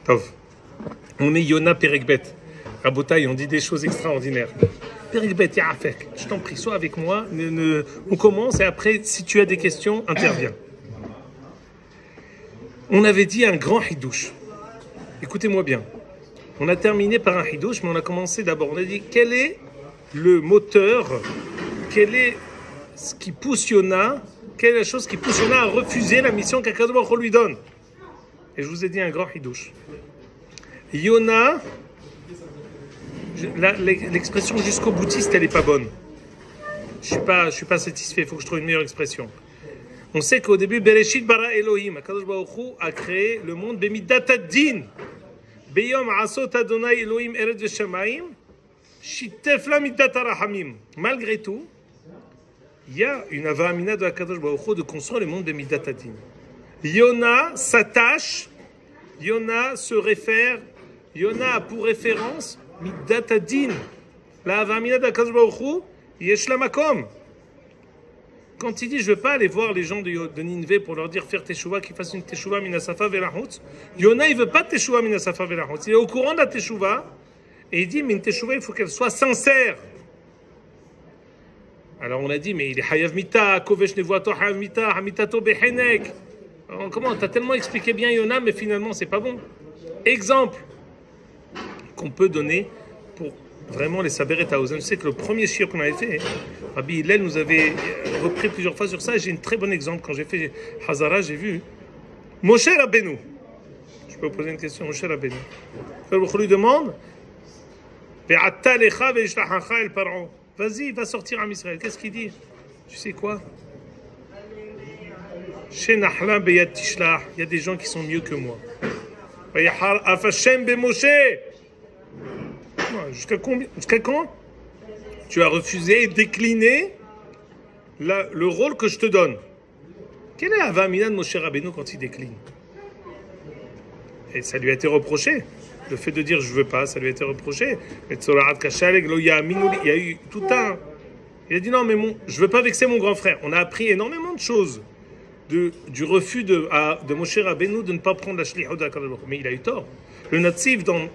Tov. On est Yona Perekbet. Rabotaï, on dit des choses extraordinaires. Perekbet, Yarafek, je t'en prie, sois avec moi. On commence et après, si tu as des questions, interviens. On avait dit un grand hidouche. Écoutez-moi bien. On a terminé par un hidouche, mais on a commencé d'abord. On a dit quel est le moteur, quel est ce qui pousse Yona, quelle est la chose qui pousse Yona à refuser la mission qu'Akadosh Baruch Hu lui donne. Et je vous ai dit un grand hidouche. Yona, l'expression jusqu'au boutiste, elle n'est pas bonne. Je suis pas satisfait, il faut que je trouve une meilleure expression. On sait qu'au début, Bereshit bara Elohim, Akadosh Baruch Hu a créé le monde Bemidat ad-din. Beyom asot Adonai Elohim eretz v'shamayim, shitef la midat harahamim. Malgré tout, il y a une avamina de Akadosh Baruch Hu de construire le monde Bemidat ad-din. Yona s'attache, Yona se réfère, Yona a pour référence Midat ad-din. La avamina de Akadosh Baruch Hu, yesh la makom. Quand il dit je ne veux pas aller voir les gens de Nineveh pour leur dire faire teshuva, qu'ils fassent une teshuva minasafa velahutz, Yona il ne veut pas teshuva minasafa velahutz. Il est au courant de la teshuva et il dit mais une teshuva il faut qu'elle soit sincère. Alors on a dit mais il est hayav mita, kovesh nevuato hayav mita, hamitato behenek. Comment t'as tellement expliqué bien Yona mais finalement c'est pas bon. Exemple qu'on peut donner pour vraiment les saber et taouzan. Je sais que le premier shiur qu'on avait fait, Rabbi Hillel nous avait repris plusieurs fois sur ça. J'ai un très bon exemple. Quand j'ai fait Hazara, j'ai vu Moshe Rabbeinu. Je peux vous poser une question. Moshe Rabbeinu. Le lui demande vas-y, va sortir en Israël. Qu'est-ce qu'il dit? Tu sais quoi? Il y a des gens qui sont mieux que moi. Jusqu'à quand tu as refusé et décliné le rôle que je te donne? Quelle est la vamina de Moshe Rabbeinu quand il décline? Et ça lui a été reproché. Le fait de dire je veux pas, ça lui a été reproché. Il y a eu tout un... Il a dit non mais je veux pas vexer mon grand frère. On a appris énormément de choses du refus de Moshe Rabbeinu de ne pas prendre la shlichut d'Akadosh Baruch Hu. Mais il a eu tort. Le Natsif dans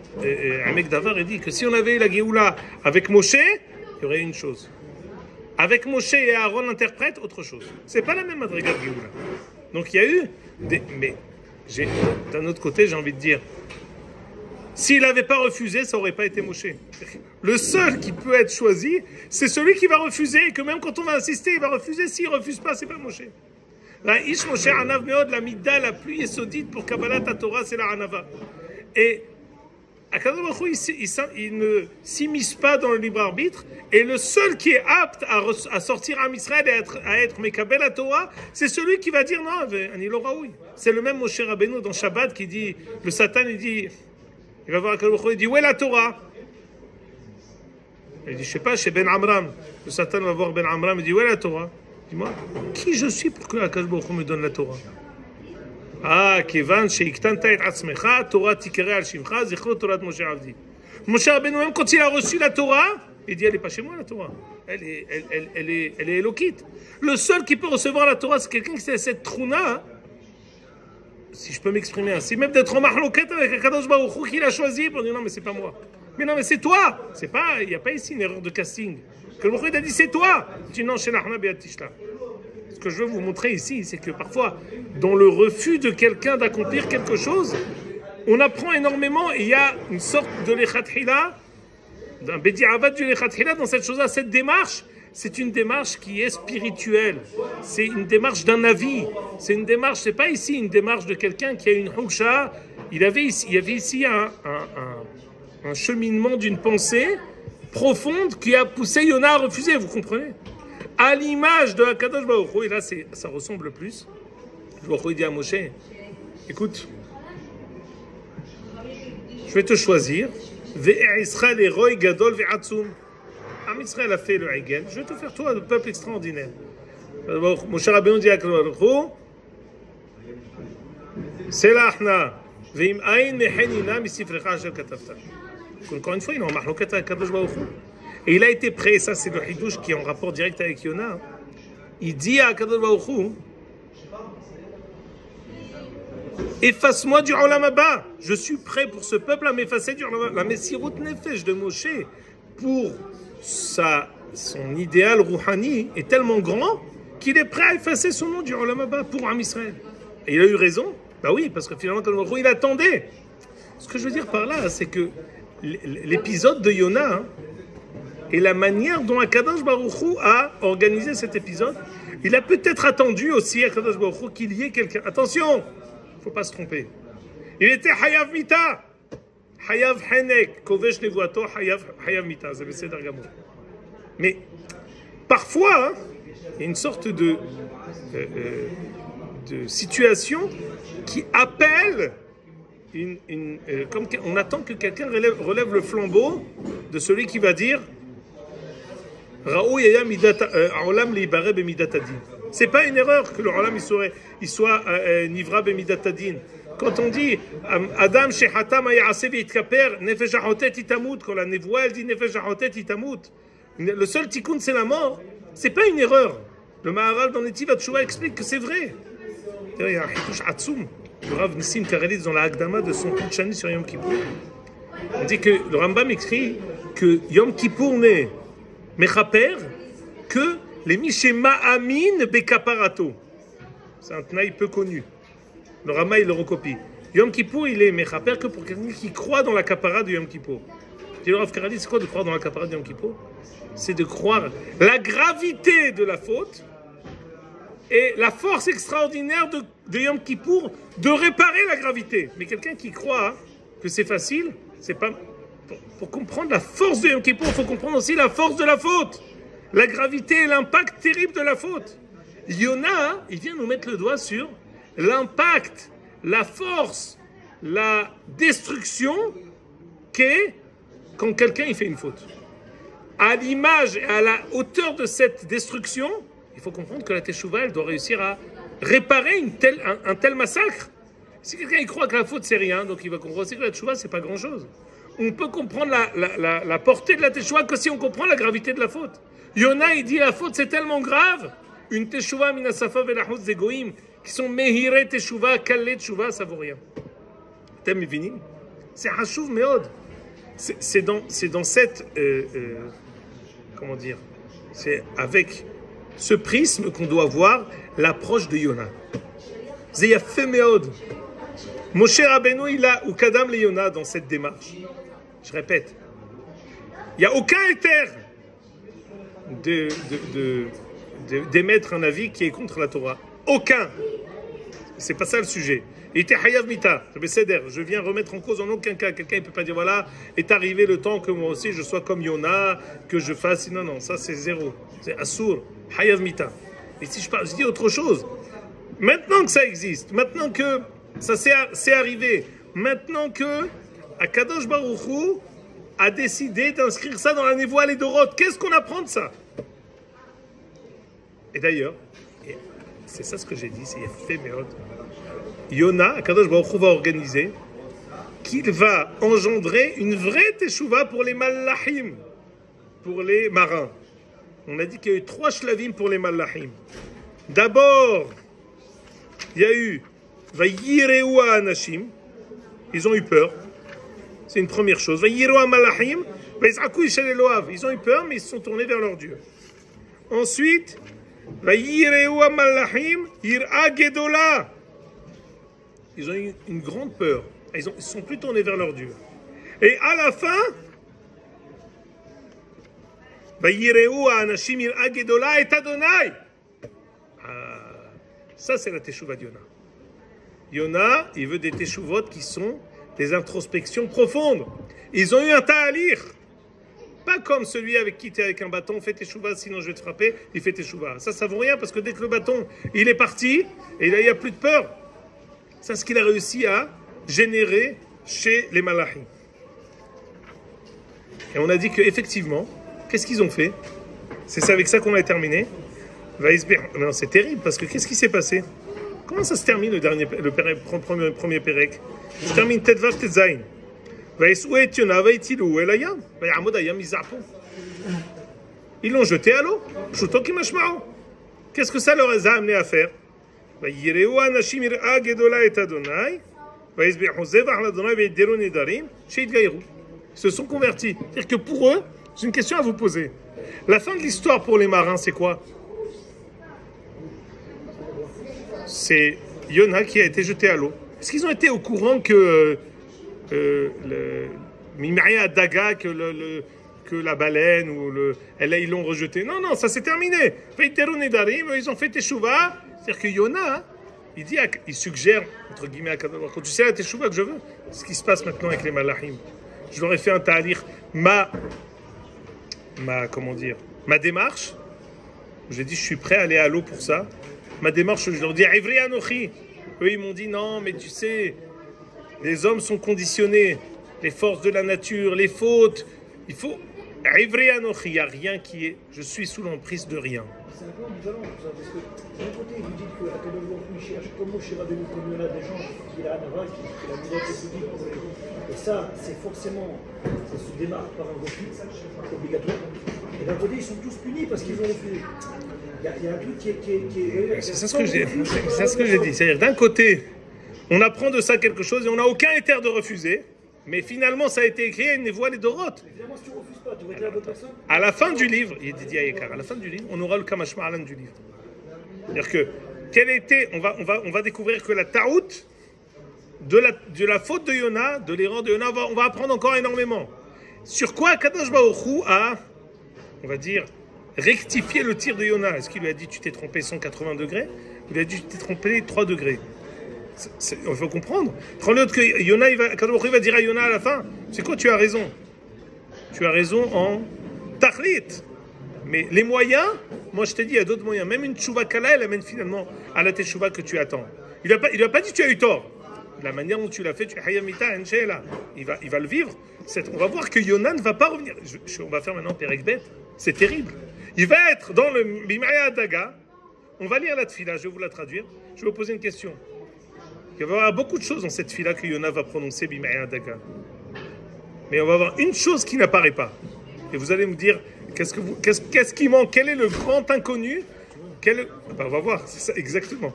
Amek Davar, il dit que si on avait eu la Géoula avec Moshe, il y aurait une chose. Avec Moshe et Aaron interprète, autre chose. C'est pas la même madriga de Géoula. Donc il y a eu mais d'un autre côté, j'ai envie de dire, s'il n'avait pas refusé, ça n'aurait pas été Moshe. Le seul qui peut être choisi, c'est celui qui va refuser, et que même quand on va insister, il va refuser. S'il ne refuse pas, c'est pas Moshe. La Ish Moshe Anav Meod, la Midda la plus esodite pour Kabbalat Torah, c'est la Anava. Et Akadosh Baruch Hu, il ne s'immisce pas dans le libre arbitre, et le seul qui est apte à sortir à Israël et à être Mekabel à Torah, c'est celui qui va dire non, Anilo Raoui. C'est le même Moshe Rabbeinu dans Shabbat qui dit, le Satan il dit, il va voir Akadosh Baruch Hu, il dit où est la Torah? Il dit je sais pas, chez Ben Amram. Le Satan va voir Ben Amram, il dit où est la Torah? Dis-moi, qui je suis pour que Akadosh Baruch Hu me donne la Torah? Ah, Kevan, she'iktanta et atzmecha, Torah tikere al shimcha, zichro Torah de Moshe Avdi. Moshe Rabbeinu, même quand il a reçu la Torah, il dit elle n'est pas chez moi la Torah. Elle est élokite. Le seul qui peut recevoir la Torah, c'est quelqu'un qui a cette trouna, si je peux m'exprimer ainsi, même d'être en mahloket avec Akadosh Baruch Hu qu'il a choisi pour dire non, mais c'est pas moi. Mais non, mais c'est toi. C'est pas, il n'y a pas ici une erreur de casting. Que le Baruch Hu a dit c'est toi. Il dit non, chez Nahna Beat Tishla. Ce que je veux vous montrer ici, c'est que parfois, dans le refus de quelqu'un d'accomplir quelque chose, on apprend énormément et il y a une sorte de lechatchila, d'un bediavad du lechatchila dans cette chose-là. Cette démarche, c'est une démarche qui est spirituelle. C'est une démarche d'un avis. C'est une démarche, c'est pas ici une démarche de quelqu'un qui a une houcha. Il y avait ici un cheminement d'une pensée profonde qui a poussé Yona à refuser, vous comprenez? À l'image de Akadosh Baruch Hu, et là ça ressemble plus. Baruch Hu dit à Moshe, écoute, je vais te choisir. Ve'Israël et Roy Gadol ve'Atzum. Am Israël a fait le Hegel. Je vais te faire toi le peuple extraordinaire. Moshe Rabbeinu dit à Akadosh Baruch Hu, Selachna ve'im ayin mehenina misifrecha asher katavta. Encore une fois, il est en mahloket avec Akadosh Baruch Hu. Et il a été prêt, ça c'est le hidouche qui est en rapport direct avec Yona. Il dit à Akadosh Baruch Hu, efface-moi du Olam Haba. Je suis prêt pour ce peuple à m'effacer du Olam Haba. La Messirut Nefesh de Moshe, pour son idéal rouhani, est tellement grand qu'il est prêt à effacer son nom du Olam Haba pour Am Israël. Et il a eu raison. Bah oui, parce que finalement, quand il attendait. Ce que je veux dire par là, c'est que l'épisode de Yona, hein, et la manière dont Akadosh Baruch Hu a organisé cet épisode, il a peut-être attendu aussi, Akadosh Baruch Hu, qu'il y ait quelqu'un. Attention, il ne faut pas se tromper. Il était Hayav Mita, Hayav Henek, Kovesh Nevuato, Hayav Mita, c'est le Seder Gamour. Mais parfois, hein, il y a une sorte de situation qui appelle, comme on attend que quelqu'un relève le flambeau de celui qui va dire c'est pas une erreur que le Olam il soit Nivra b'midatadin. Quand on dit Adam shehatam hayase v'itkaper nefesh hachotet itamut, quand la névoie elle dit nefesh hachotet itamut, le seul tikkun c'est la mort, c'est pas une erreur. Le Maharal dans Netiv HaTshuva explique que c'est vrai. Il y a un hitouch atzoum. Le Rav Nissim Karelitz dans la Hagdama de son Chani sur Yom Kippour. On dit que le Rambam écrit que Yom Kippour n'est mechaper que les Mishema Amin Bekaparato. C'est un tnaï peu connu. Le Rama il le recopie. Yom Kippour il est mechaper que pour quelqu'un qui croit dans la kapara de Yom Kippour. Dit le Rav Karelitz, c'est quoi de croire dans la kapara de Yom Kippour? C'est de croire la gravité de la faute et la force extraordinaire de Yom Kippour de réparer la gravité. Mais quelqu'un qui croit que c'est facile, c'est pas... Pour comprendre la force de Yom Kippour, il faut comprendre aussi la force de la faute. La gravité et l'impact terrible de la faute. Yona, il vient nous mettre le doigt sur l'impact, la force, la destruction qu'est quand quelqu'un il fait une faute. À l'image et à la hauteur de cette destruction, il faut comprendre que la Teshuvah, elle doit réussir à réparer un tel massacre. Si quelqu'un il croit que la faute c'est rien, donc il va comprendre aussi que la Teshuvah c'est pas grand chose. On peut comprendre la portée de la Teshuvah que si on comprend la gravité de la faute. Yona il dit la faute c'est tellement grave, une Teshuvah minasafa velahut zegoim qui sont mehire Teshuvah, kalé Teshuvah, ça vaut rien. T'es mivinim? C'est hashuv meod. C'est dans cette comment dire, c'est avec ce prisme qu'on doit voir l'approche de Yona. Zeyafé meod. Moshe Rabbeinu il a ou kadam le Yona dans cette démarche. Je répète, il n'y a aucun éther d'émettre un avis qui est contre la Torah. Aucun. C'est pas ça le sujet. Il était Hayav Mita, je viens remettre en cause en aucun cas. Quelqu'un ne peut pas dire voilà, est arrivé le temps que moi aussi je sois comme Yona, que je fasse. Non, non, ça c'est zéro. C'est Assour, Hayav Mita. Et si je dis autre chose, maintenant que ça existe, maintenant que ça c'est arrivé, maintenant que Akadosh Baruch Hu a décidé d'inscrire ça dans la névoie les Dorot, qu'est-ce qu'on apprend de ça? Et d'ailleurs, c'est ça ce que j'ai dit, c'est fait Meod. Yona, Akadosh Baruch Hu va organiser qu'il va engendrer une vraie teshuva pour les malachim, pour les marins. On a dit qu'il y a eu 3 shlavim pour les malachim. D'abord, il y a eu Vayireu anashim, ils ont eu peur. C'est une première chose. Vayireu malachim, Vayizraku ishel Eloav, ils ont eu peur mais ils se sont tournés vers leur Dieu. Ensuite, Vayireu malachim, Yir'a gedola. Ils ont eu une grande peur. Ils se sont plus tournés vers leur Dieu. Et à la fin, ça c'est la teshuva de Yona. Yona, il veut des teshuvot qui sont des introspections profondes. Ils ont eu un ta'alir. Pas comme celui avec qui tu es avec un bâton, fais teshuva, sinon je vais te frapper, il fait teshuva. Ça vaut rien parce que dès que le bâton, il est parti, et là il n'y a plus de peur. C'est ce qu'il a réussi à générer chez les malachim. Et on a dit qu'effectivement, qu'est-ce qu'ils ont fait? C'est avec ça qu'on a terminé. Non, c'est terrible, parce que qu'est-ce qui s'est passé? Comment ça se termine le premier pérec? Ça se termine Tetvav Tetzain. Ils l'ont jeté à l'eau. Qu'est-ce que ça leur a amené à faire? ויראו האנשים יראה גדולה את אדוני, ויזבחו זבח לאדוני וידרו נדרים, שהתגיירו. Ils se sont convertis. C'est-à-dire que pour eux, j'ai une question à vous poser. La fin de l'histoire pour les marins, c'est quoi? C'est Yona qui a été jeté à l'eau. Est-ce qu'ils ont été au courant que Mimaria Daga, que la baleine, ils l'ont rejeté? Non, ça s'est terminé. Ils ont fait Teshuvah. C'est-à-dire que Yona, il suggère, entre guillemets, à Kadosh, quand tu sais la Teshuvah que je veux, ce qui se passe maintenant avec les Malachim. Je leur ai fait un ta'alir, ma démarche. J'ai dit, je suis prêt à aller à l'eau pour ça. Ma démarche, je leur dis, Ivri Anochi. Eux, ils m'ont dit, non, mais tu sais, les hommes sont conditionnés, les forces de la nature, les fautes. Il faut. Ivri Anochi, il n'y a rien qui est. Je suis sous l'emprise de rien. C'est un peu ambivalent tout ça, parce que d'un côté, vous dites que Akadosh Baruch Hu cherche, comme Moshe Rabbeinu, comme il y en a des gens qui a Anava, qui a la misère économique pour les. Et ça, c'est forcément, ça se démarque par un refus obligatoire. Et d'un côté, ils sont tous punis parce qu'ils ont refusé. Il y a un truc qui est. C'est ça ce que j'ai dit. C'est ce que j'ai dit. C'est-à-dire, d'un côté, on apprend de ça quelque chose et on n'a aucun éther de refuser. Mais finalement, ça a été écrit à une voix les Doroth. Évidemment, si tu ne refuses pas, tu réclames d'autres personnes. À la fin du livre, il dit Ayekar, à la fin du livre, on aura le Kamashma Alan du livre. C'est-à-dire que, quelle était, on va découvrir que la taout de la faute de Yona, de l'erreur de Yona, on va apprendre encore énormément. Sur quoi Kadosh Baruch Hu a, on va dire, rectifié le tir de Yona? Est-ce qu'il lui a dit tu t'es trompé 180 degrés? Il lui a dit tu t'es trompé 3 degrés. Il faut comprendre. Prends-le que Yona, Kadosh Baruch Hu va dire à Yona à la fin, c'est quoi, tu as raison. Tu as raison en tachlit. Mais les moyens, moi je t'ai dit, il y a d'autres moyens. Même une tchouva kala, elle amène finalement à la tchouva que tu attends. Il ne va pas dit tu as eu tort. La manière dont tu l'as fait, tu hayamita enchela. Il va le vivre. On va voir que Yona ne va pas revenir. On va faire maintenant Perek Bet. C'est terrible. Il va être dans le Bimaya Daga. On va lire la tfila, je vais vous la traduire. Je vais vous poser une question. Il va y avoir beaucoup de choses dans cette tfila que Yona va prononcer Bimaya Daga. Mais on va voir une chose qui n'apparaît pas. Et vous allez me dire, qu'est-ce qui manque? Quel est le grand inconnu? On va voir, c'est ça exactement.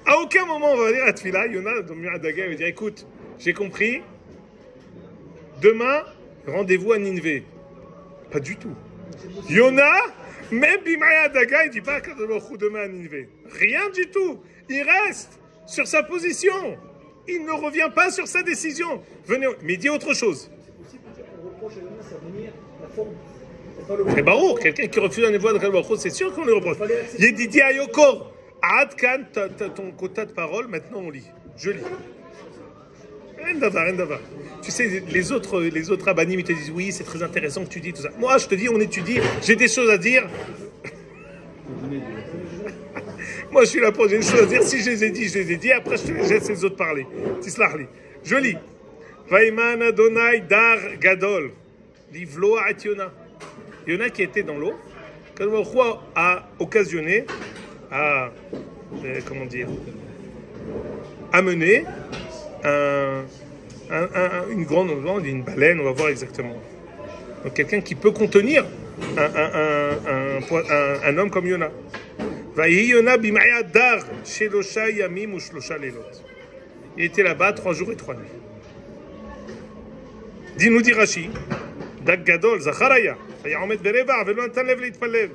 À aucun moment on va dire à Tfila, Yona, dans le Daga, il va dire, écoute, j'ai compris, demain, rendez-vous à Ninvé. Pas du tout. Yona, même Bimaya Daga, il ne dit pas demain à Ninvé. Rien du tout. Il reste sur sa position. Il ne revient pas sur sa décision. Venez, mais il dit autre chose. C'est barreau, quelqu'un qui refuse un évoix de Kalbachot, c'est sûr qu'on le reproche. Il dit à Yokor, Adkan, ton quota de parole, maintenant on lit. Je lis. Rien d'avoir. Tu sais, les autres abanim, ils te disent oui, c'est très intéressant que tu dis tout ça. Moi, je te dis, on étudie, j'ai des choses à dire. Moi, je suis là pour j'ai des choses à dire. Si je les ai dit, après je te laisse les autres parler. Tislahli. Je lis. Vaiman Adonai Dar Gadol. Livlo à Yona. Yona qui était dans l'eau, Kadosh a occasionné, amené une grande, une baleine, on va voir exactement. Donc quelqu'un qui peut contenir un homme comme Yona. Vaï Yona bimaya dar shelosha yamim ou shlosha lelot. Il était là-bas 3 jours et 3 nuits. Dis-nous dit Rashi, Dag Gadol, Zacharaya, Vayaomet Bereva, Velo Natan Lev Litpalev.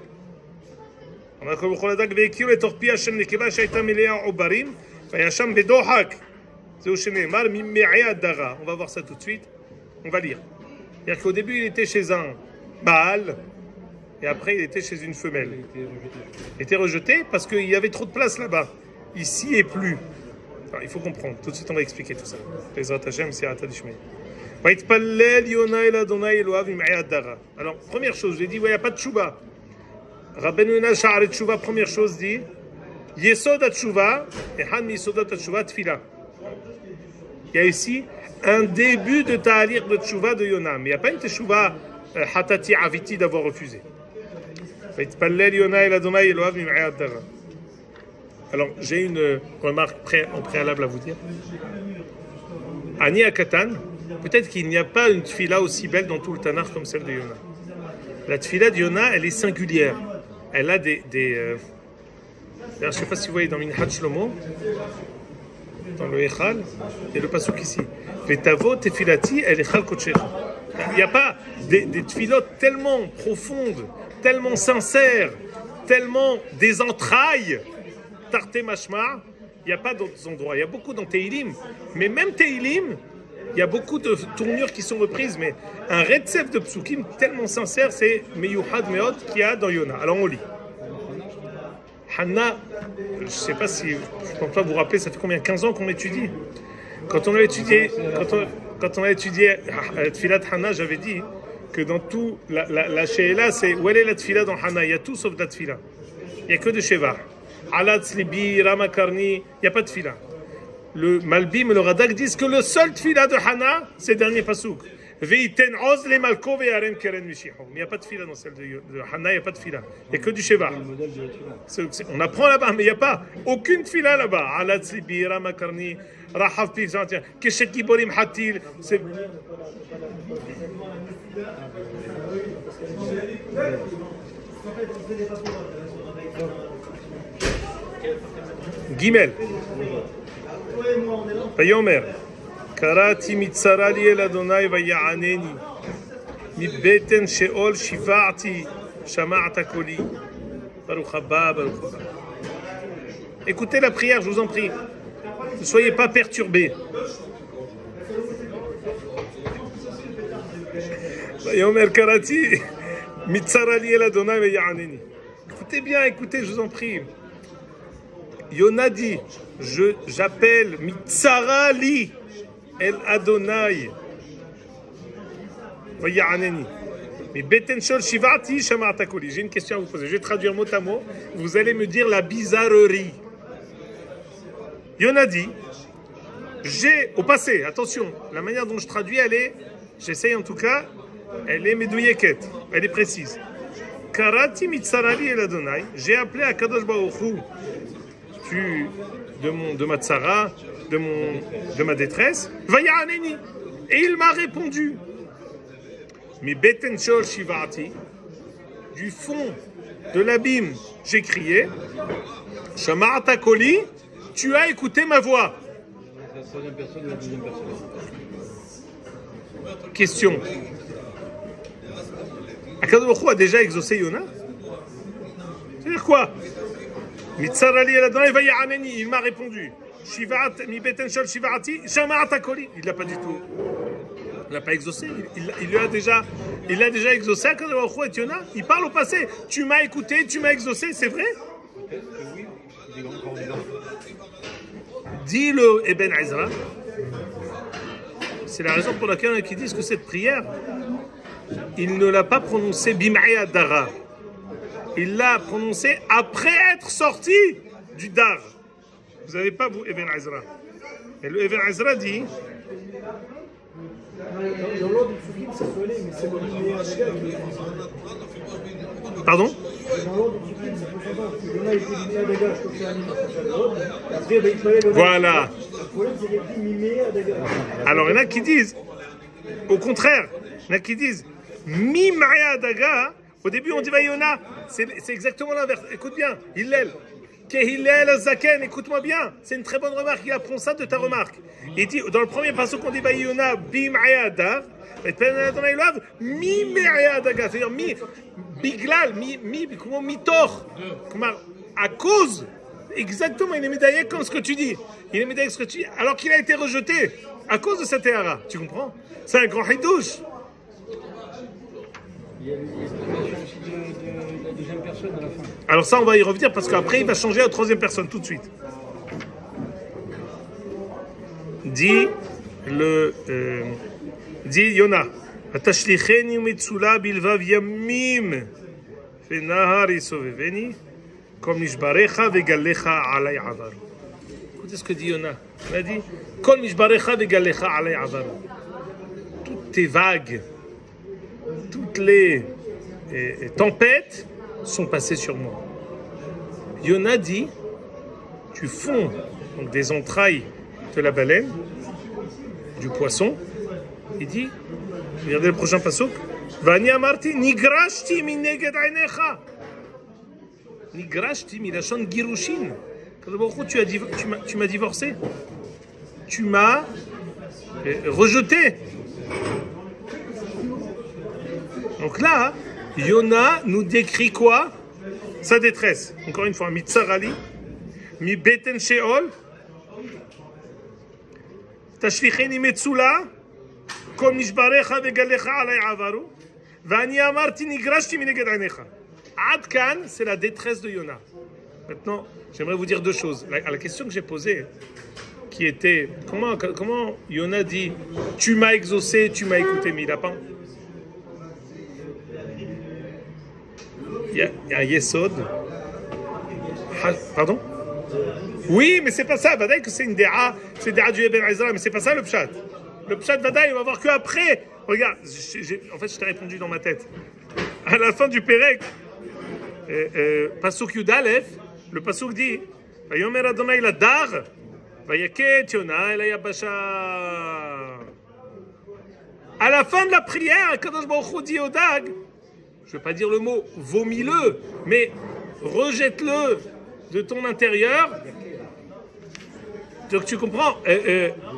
אמר כל בכל הדג והכירו לתוך פי השם נקבה שהייתה מלאה עוברים וישם בדוחק. זהו שנאמר ממעי הדרה. On va voir ça tout de suite. On va lire. C'est-à-dire qu'au début il était chez un Baal et après il était chez une femelle. Il était rejeté parce qu'il y avait trop de place là-bas. Ici et plus. Alors, il faut comprendre. Tout de suite on va expliquer tout ça. Bezrat Hashem, c'est Ata Dishmei. Alors, première chose, j'ai dit, il n'y a pas de tchouba. Rabbeinu Yonah Sha'aret Tchouva, première chose, dit Yesod Tchouva, et Han Yesod Tchouva Tfila. Il y a ici un début de ta'alir de Tchouva de Yonah, mais il n'y a pas une Tchouva Hatati Aviti d'avoir refusé. Alors, j'ai une remarque en préalable à vous dire. Ani Akatan, peut-être qu'il n'y a pas une tfila aussi belle dans tout le Tanakh comme celle de Yonah. La tfila de Yonah, elle est singulière. Elle a Je ne sais pas si vous voyez dans Minhat Shlomo, dans le Echal, il y a le pasuk ici. Vetavo tefilati el Echal kodshecha. Il n'y a pas des tfilotes tellement profondes, tellement sincères, tellement des entrailles, Tarte Mashma, il n'y a pas d'autres endroits. Il y a beaucoup dans Teilim, mais même Teilim, il y a beaucoup de tournures qui sont reprises, mais un retsef de psukim tellement sincère, c'est Meyuhad Meot qu'il y a dans Yona. Alors on lit. Hanna, je ne sais pas si, je ne pense pas vous rappeler, ça fait combien, 15 ans qu'on étudie. Quand on a étudié, Tfilat Hanna, j'avais dit que dans tout, la Sheila, c'est où est la Tfila dans Hanna? Il y a tout sauf la Tfila. Il n'y a que de Sheva. Alat, Slibi, Ramakarni, il n'y a pas de Tfila. Le Malbim et le Radak disent que le seul Tfila de Hanna, c'est le dernier pasouk. Veiten oz le malko ve'aren keren mishiho. Mais il n'y a pas de Tfila dans celle de Hanna, il n'y a pas de Tfila. Il n'y a que du Sheva. On apprend là-bas, mais il n'y a pas aucune Tfila là-bas. Alat, Slibi, Ramakarni, Rahav Pi, Keshet Giborim Hatil. C'est. Gimel. Vayomer. Karati mitzara li el Adonai vaya'aneni. Mibeten sheol shiva'ati shama'ata koli. Baruch haba, Baruch haba. Écoutez la prière, je vous en prie. Ne soyez pas perturbés. Vayomer karati mitzara li el Adonai vaya'aneni. Écoutez bien, écoutez, je vous en prie. Yona dit, j'appelle Mitzara li el Adonai. Vaya'aneni. Mais Beten shol shivati shama'ata koli. J'ai une question à vous poser. Je vais traduire mot à mot. Vous allez me dire la bizarrerie. Yona dit, au passé, attention, la manière dont je traduis, j'essaye en tout cas, elle est medouilleket, elle est précise. Karati Mitzara li el Adonai. J'ai appelé à Kadosh Baruch Hu de ma tsara, de ma détresse, Vaya'aneni. Et il m'a répondu. Mais Beten Shol Shivati, du fond de l'abîme, j'ai crié, Shama'ata Koli, tu as écouté ma voix. La troisième personne ou la deuxième personne? Question. Akadosh Baruch Hu a déjà exaucé Yona? C'est-à-dire quoi? Il m'a répondu. Il l'a pas du tout. Il l'a pas exaucé. Il l'a déjà exaucé. Il parle au passé. Tu m'as écouté, tu m'as exaucé, c'est vrai? Dit le Ibn Ezra. C'est la raison pour laquelle il y en a qui disent que cette prière, il ne l'a pas prononcée Bim'aya Dara. Il l'a prononcé après être sorti du Dar. Vous n'avez pas, vous, Ibn Ezra. Et le Ibn Ezra dit. Dans l'ordre du Psukim, ça peut aller, mais c'est le meilleur Adaga. Pardon? Dans l'ordre du Psukim, ça peut s'entendre. Il y en a été Mimé Adaga, je crois que c'est un après, voilà. Le problème, c'est qu'il y a dit Mimé Adaga. Alors, il y en a qui disent, au contraire, il y en a qui disent, Mimaya Adaga. Au début, on dit Vayona, c'est exactement l'inverse. Écoute bien, Hillel. Kehillel Zaken, écoute-moi bien. C'est une très bonne remarque. Il apprend ça de ta remarque. Il dit, dans le premier passage qu'on dit Vayona, Bim'ayada, Mim'ayadaga, c'est-à-dire Biglal, Mitor, à cause, exactement, il est médaillé comme ce que tu dis. Il est médaillé ce que tu dis, alors qu'il a été rejeté à cause de cette Théara. Tu comprends? C'est un grand hidouche. Il y a l'explication aussi de la deuxième personne à la fin. Alors ça, on va y revenir parce qu'après, il va changer à la troisième personne tout de suite. Dit Yona, Atashlicheni mitsula bilvav yamim fenahar isoveveni kom nishbarecha vegalecha alay avaru. Écoutez ce que dit Yona. Il a dit Kol nishbarecha vegalecha alay avaru. Toutes tes vagues, toutes les tempêtes sont passées sur moi. Yona dit, tu fonds donc des entrailles de la baleine, du poisson. Il dit, regardez le prochain pasuk, Vani amarti nigrashti min neged ainecha. Nigrashti milashon girushin. Tu m'as divorcé. Tu m'as rejeté. Donc là, Yona nous décrit quoi? Sa détresse. Encore une fois, mi tsarali, mi beten sheol, tashlicheni metzula, kol nishbarecha vegalecha alay avaru, vani amarti nigrashti mineged anecha. Ad kan, c'est la détresse de Yona. Maintenant, j'aimerais vous dire deux choses. La question que j'ai posée, qui était, comment Yona dit, tu m'as exaucé, tu m'as écouté, mais il n'a pas... Il y a un yesod. Pardon? Oui, mais c'est pas ça. Vadaï que c'est une déa, c'est déa du Eben Ezra, mais c'est pas ça le pshat. Le pshat Vadaï, on va voir qu'après. Regarde, en fait, je t'ai répondu dans ma tête. À la fin du Pérec, Pasuk Yudalef, le Pasuk dit Vayomer Adonai Ladar, Vayaket Yona El Yabasha. À la fin de la prière, Kadosh Baruch Hu dit au Dag, je ne vais pas dire le mot vomis-le, mais rejette-le de ton intérieur. Donc tu comprends,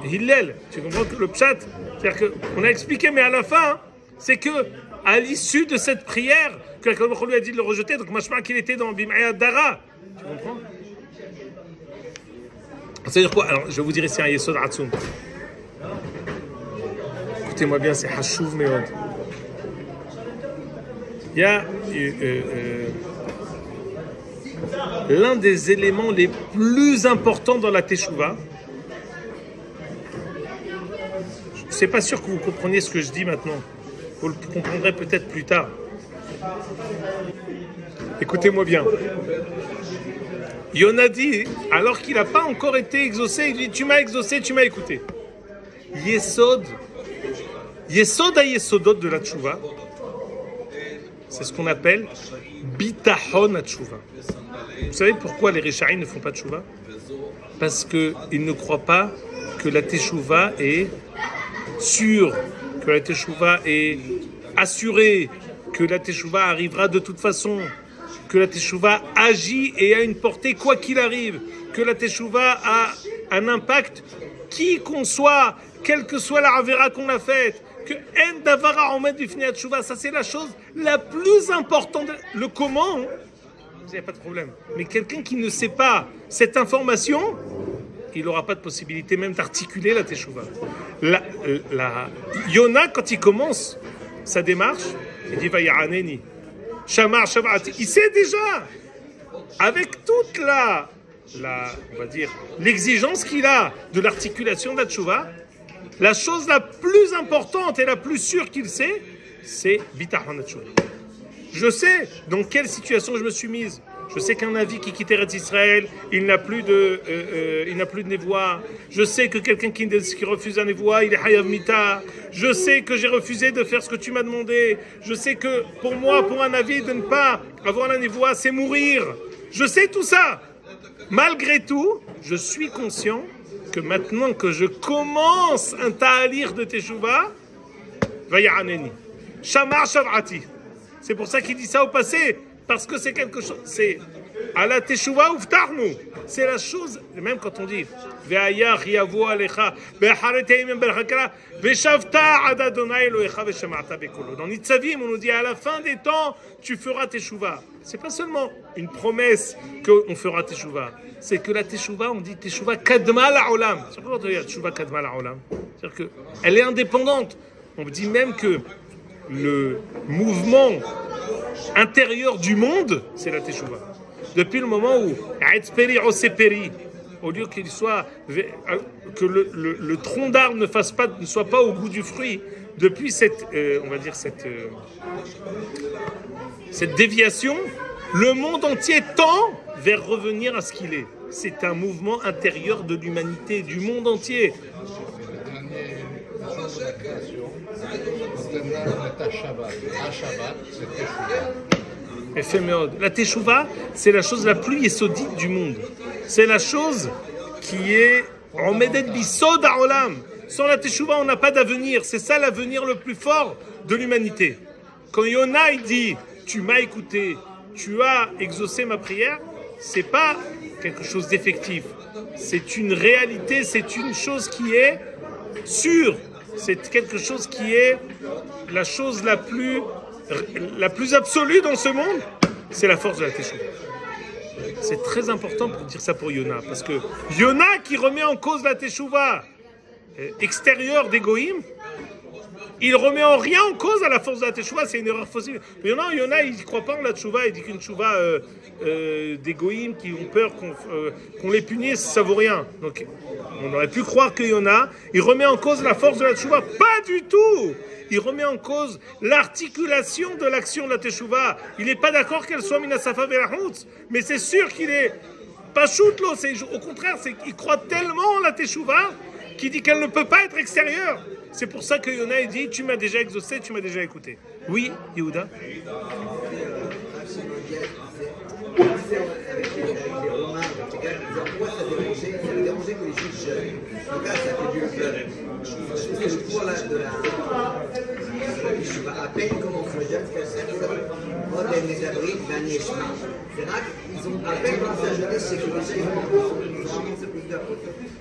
Hillel, tu comprends que le pshat, c'est-à-dire qu'on a expliqué, mais à la fin, c'est que à l'issue de cette prière, que Kadosh lui a dit de le rejeter, donc machma qu'il était dans Bim'ayad Dara. Tu comprends? C'est-à-dire quoi? Alors, je vais vous dire ici un Yesod Atzum. Écoutez-moi bien, c'est Hashuv Meod. Il y a l'un des éléments les plus importants dans la Teshuvah. Je ne suis pas sûr que vous compreniez ce que je dis maintenant. Vous le comprendrez peut-être plus tard. Écoutez-moi bien. Yona dit, alors qu'il n'a pas encore été exaucé, il dit, tu m'as exaucé, tu m'as écouté. Yesod à Yesodot de la Teshuvah, c'est ce qu'on appelle bitachon à Teshuvah. Vous savez pourquoi les Réchaïm ne font pas de Teshuvah? Parce qu'ils ne croient pas que la Teshuvah est sûre, que la Teshuvah est assurée, que la Teshuvah arrivera de toute façon, que la Teshuvah agit et a une portée quoi qu'il arrive, que la Teshuvah a un impact qui qu'on soit, quelle que soit la Avera qu'on a faite, que En Davara Omed Bifnei Teshuvah, ça c'est la chose la plus importante. Le comment, il n'y a pas de problème. Mais quelqu'un qui ne sait pas cette information, il n'aura pas de possibilité même d'articuler la Teshuvah. Yona, quand il commence sa démarche, il dit Vaya'aneni, Shamar Shavati. Il sait déjà, avec toute on va dire, l'exigence qu'il a de l'articulation de la Teshuvah, la chose la plus importante et la plus sûre qu'il sait, c'est Bitachon Teshuvah. Je sais dans quelle situation je me suis mise. Je sais qu'un Navi qui quitte Eretz Israël, il n'a plus de névoie. Je sais que quelqu'un qui refuse un névoie, il est Hayav Mita. Je sais que j'ai refusé de faire ce que tu m'as demandé. Je sais que pour moi, pour un Navi, de ne pas avoir la névoie, c'est mourir. Je sais tout ça. Malgré tout, je suis conscient que maintenant que je commence un ta'alir de Teshuvah, Vaya'aneni, Shamar Shavati. C'est pour ça qu'il dit ça au passé, parce que c'est quelque chose, c'est à la Teshuvah uftarnu. C'est la chose, même quand on dit Ve'ayach yavo alecha ve'achareteim berachakara ve'shavta ad Adonai Elohecha ve'shama'ata bekolo. Dans Nitzavim, on nous dit à la fin des temps, tu feras Teshuvah. C'est pas seulement une promesse qu'on fera Teshuvah, c'est que la Teshuvah, on dit Teshuvah kadma la'olam. C'est pourquoi on dit Teshuvah kadma la'olam. C'est-à-dire qu'elle est indépendante. On dit même que le mouvement intérieur du monde, c'est la Teshuvah. Depuis le moment où au lieu qu'il soit que le tronc d'arbre ne soit pas au goût du fruit, depuis cette on va dire cette déviation, le monde entier tend vers revenir à ce qu'il est. C'est un mouvement intérieur de l'humanité, du monde entier. La Teshuvah, c'est la chose la plus yesodite du monde. C'est la chose qui est en medet bisod ha'olam. Sans la Teshuvah, on n'a pas d'avenir. C'est ça l'avenir le plus fort de l'humanité. Quand Yona il dit, tu m'as écouté, tu as exaucé ma prière, c'est pas quelque chose d'effectif. C'est une réalité, c'est une chose qui est sûre. C'est quelque chose qui est la chose la plus absolue dans ce monde. C'est la force de la Teshuvah. C'est très important pour dire ça pour Yona, parce que Yona qui remet en cause la Teshuvah extérieure d'Égoïm, il remet en rien en cause à la force de la Teshuvah, c'est une erreur possible. Mais Yona, il ne croit pas en la Teshuvah, il dit qu'une Teshuvah d'Égoïm qui ont peur qu'on les punisse, ça vaut rien. Donc on aurait pu croire que Yona, il remet en cause la force de la Teshuvah. Pas du tout. Il remet en cause l'articulation de l'action de la Teshuvah. Il n'est pas d'accord qu'elle soit Minasafa Verahutz, mais c'est sûr qu'il est pas choutlo. Au contraire, il croit tellement en la Teshuvah qu'il dit qu'elle ne peut pas être extérieure. C'est pour ça que Yona dit, tu m'as déjà exaucé, tu m'as déjà écouté. Oui, Yehuda. Avec les Romains, pourquoi ça dérangeait que les Juifs jeûnent. Donc là, ça fait du parce que le poids de la Teshuvah, à peine commence le jeûne, c'est vrai qu'ils ont à peine commencé à jeûner, c'est que les Juifs ont ramassé plus de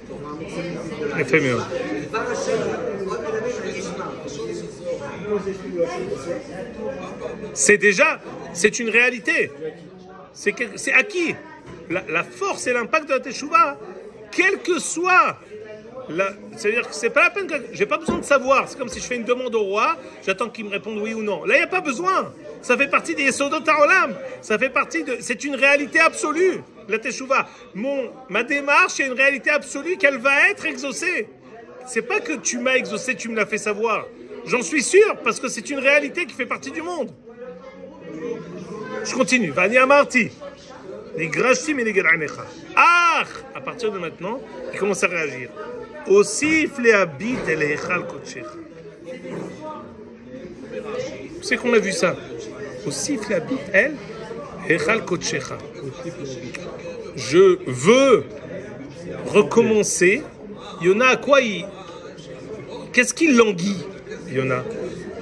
pour ramasser plus de la Teshuvah. C'est une réalité. C'est acquis. La force et l'impact de la Teshuvah, quel que soit. C'est-à-dire que c'est pas la peine que. J'ai pas besoin de savoir. C'est comme si je fais une demande au roi, j'attends qu'il me réponde oui ou non. Là, il n'y a pas besoin. Ça fait partie des Yesodot HaOlam. Ça fait partie de. C'est une réalité absolue, la Teshuvah. Ma démarche est une réalité absolue qu'elle va être exaucée. C'est pas que tu m'as exaucé, tu me l'as fait savoir. J'en suis sûr, parce que c'est une réalité qui fait partie du monde. Je continue. Vani amarti. Les grashtim et les geranecha. Ah! À partir de maintenant, il commence à réagir. Aussi fleabit el echal kodshecha. C'est qu'on a vu ça. Aussi fleabit el echal kodshecha. Je veux recommencer. Yona, à quoi il. Qu'est-ce qu'il languit, Yona?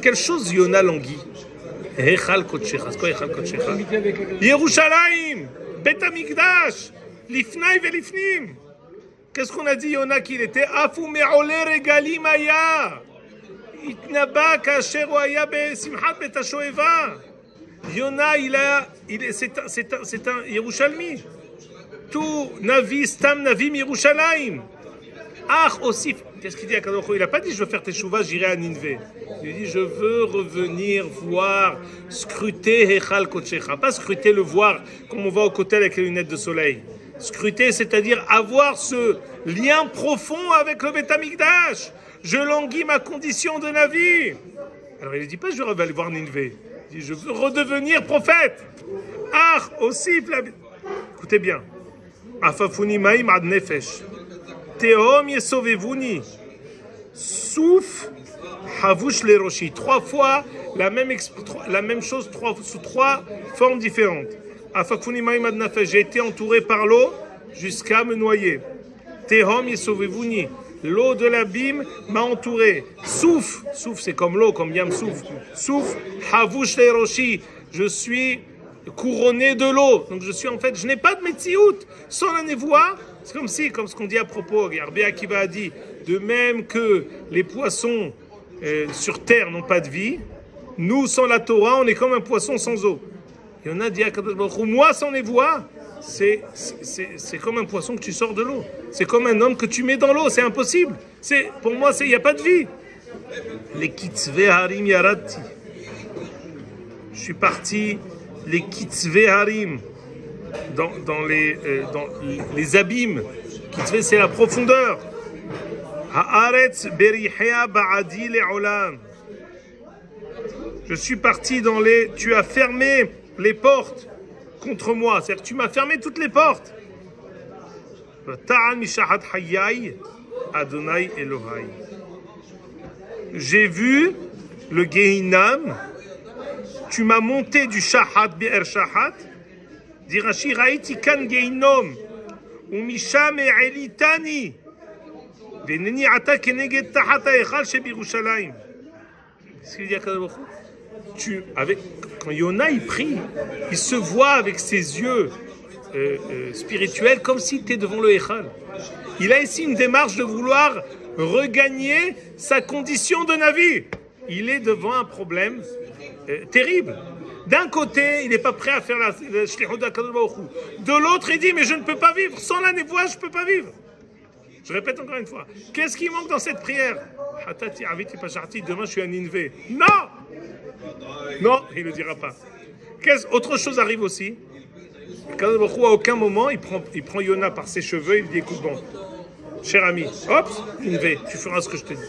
Quelle chose Yona languit? Echal kodshecha. C'est quoi Echal kodshecha? Yerushalayim, Bet Hamikdash, Lifnai velifnim. Qu'est-ce qu'on a dit, Yona, qu'il était? Afu me'ole regalim aya. Itnaba kasher aya besimchat bet hashoeva. Yona, c'est un Yerushalmi. Tout Navi, Stam Navim Yerushalayim. Ach aussi. Qu'est-ce qu'il dit à Kadosh? Il n'a pas dit je veux faire Teshuvah, j'irai à Ninvé. Il dit je veux revenir voir, scruter Echal Kodshecha. Pas scruter, le voir comme on va au côté avec les lunettes de soleil. Scruter, c'est-à-dire avoir ce lien profond avec le Beth Hamikdash. Je languis ma condition de Navi. Alors il ne dit pas je veux aller voir Ninvé. Il dit je veux redevenir prophète. Ach aussi. Écoutez bien. Afafuni maim ad nefesh. Tehom yesovevuni. Souf havush leroshi. 3 fois la même chose sous 3 formes différentes. Afafuni maim ad nefesh. J'ai été entouré par l'eau jusqu'à me noyer. Tehom yesovevuni. L'eau de l'abîme m'a entouré. Souf, c'est comme l'eau, comme Yam Souf. Souf, havush leroshi. Je suis couronné de l'eau. Donc je n'ai pas de Metsiout. Sans la névoie, c'est comme ce qu'on dit à propos, Rabbi Akiva a dit, de même que les poissons sur terre n'ont pas de vie, nous, sans la Torah, on est comme un poisson sans eau. Il y en a dit à Kadosh Baruch Hu, moi, sans névoie, c'est comme un poisson que tu sors de l'eau. C'est comme un homme que tu mets dans l'eau, c'est impossible. Pour moi, il n'y a pas de vie. Les kitzve harim yaradti. Je suis parti, les kitzve harim, dans les abîmes. Kitzve, c'est la profondeur. Haaretz berihea ba'adi le'olam. Je suis parti dans les... Tu as fermé les portes contre moi. C'est-à-dire que tu m'as fermé toutes les portes. Ta'an mishahat hayai Adonai Elohai. J'ai vu le Gehinam. Tu m'as monté du Shahat Be'er Shahat. Dit Rashi, Raïti kan Gehinom. Umisham Elitani. Veneni ata keneged tahata echal shebirushalayim. Qu'est-ce qu'il dit à Kadosh Baruch Hu? quand Yona il prie, il se voit avec ses yeux spirituels comme s'il était devant le Echal. Il a ici une démarche de vouloir regagner sa condition de Navi. Il est devant un problème terrible. D'un côté, il n'est pas prêt à faire la shlichut d'Akadosh Baruch Hu. De l'autre, il dit, mais je ne peux pas vivre. Sans la névoie, je ne peux pas vivre. Je répète encore une fois. Qu'est-ce qui manque dans cette prière? Demain, je suis à Ninvé. Non! Non, il ne le dira pas. Autre chose arrive aussi. Akadosh Baruch Hu, à aucun moment, il prend Yona par ses cheveux, il lui dit, écoute, bon, cher ami, hop, Ninvé, tu feras ce que je te dis.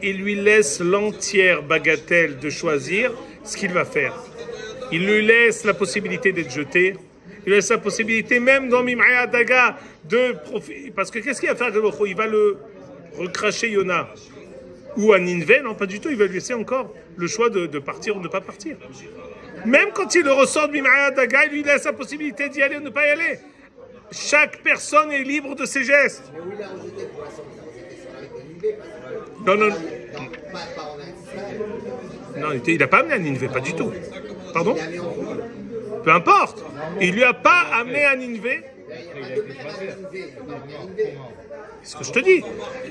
Il lui laisse l'entière bagatelle de choisir ce qu'il va faire. Il lui laisse la possibilité d'être jeté. Il lui laisse la possibilité, même dans Mim'aya Daga, de profiter. Parce que qu'est-ce qu'il va faire? Il va le recracher Yona. Ou à Ninvé, non, pas du tout. Il va lui laisser encore le choix de partir ou de ne pas partir. Même quand il le ressort de Mim'aya Daga, il lui laisse la possibilité d'y aller ou de ne pas y aller. Chaque personne est libre de ses gestes. Mais où il a rejeté pour l'instant, c'était avec Non, non. pas en Israël. Non, il n'a pas amené à Ninvé, pas du tout. Pardon? Peu importe. Il ne lui a pas amené à Ninvé. C'est ce que je te dis.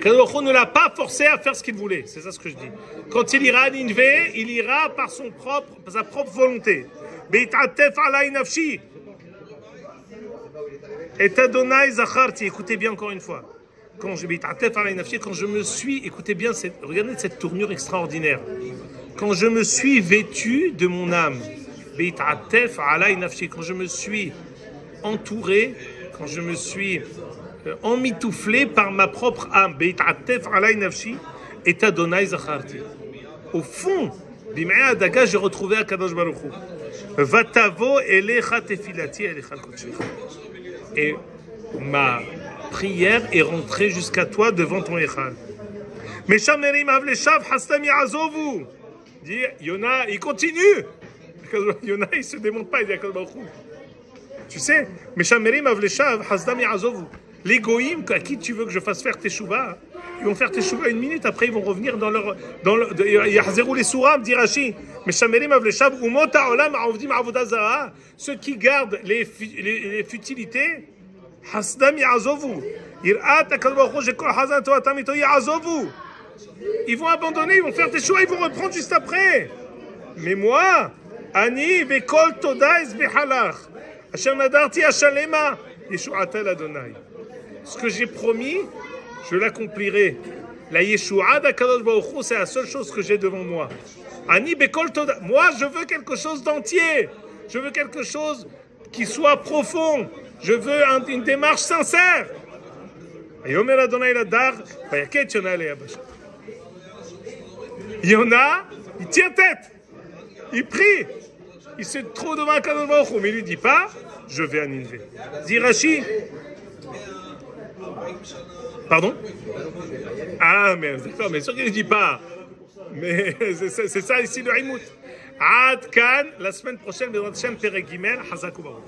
Kadosh ne l'a pas forcé à faire ce qu'il voulait. C'est ça ce que je dis. Quand il ira à Ninvé, il ira par sa propre volonté. Beit'atef alay nafshi. Et Adonai zacharti. Écoutez bien encore une fois. Quand je me suis, écoutez bien, regardez cette tournure extraordinaire. Quand je me suis vêtu de mon âme, quand je me suis entouré, quand je me suis emmitouflé par ma propre âme, et Adonai zacharti. Au fond, b'im'aya daga, j'ai retrouvé Akadosh Baruch Hu. Vatavo elecha tefilati elecha kodesh. Et ma prière est rentrée jusqu'à toi devant ton Echal. Meshamerim avleshav hastam ya'azovu. Dit Yona, il continue. Yona, il se démonte pas, il dit à Baruch Hu. Tu sais, Meshamerim avleshav hastam ya'azovu. Les goïms, à qui tu veux que je fasse faire teshuva, ils vont faire teshuva 1 minute, après ils vont revenir dans leur yahzerou les souram, dit Rashi. Meshamerim avleshav umot ha'olam ha'ovdim avodah zarah. Ceux qui gardent les futilités. Hasdam ya'azovu. Irat HaKadosh Baruch Hu shekol hazan toatam ito ya'azovu. Ils vont abandonner, ils vont faire des choix, ils vont reprendre juste après. Mais moi, ani bekol toda es behalach. Asher nadarti ashalema yeshu'ata l'Adonai. Ce que j'ai promis, je l'accomplirai. La yeshu'a d'HaKadosh Baruch Hu, c'est la seule chose que j'ai devant moi. Ani bekol toda. Moi, je veux quelque chose d'entier. Je veux quelque chose qui soit profond. Je veux une démarche sincère. Yona, il tient tête. Il prie. Il se trouve devant Akadosh Baruch Hu, mais il ne lui dit pas, je vais à Ninvé. Dit Rashi. Pardon? Ah, mais d'accord, mais sûr qu'il ne dit pas. Mais c'est ça ici le Himout. Ad Kan, la semaine prochaine, Bezrat Hashem, Perek Gimel, Hazakou Baruch.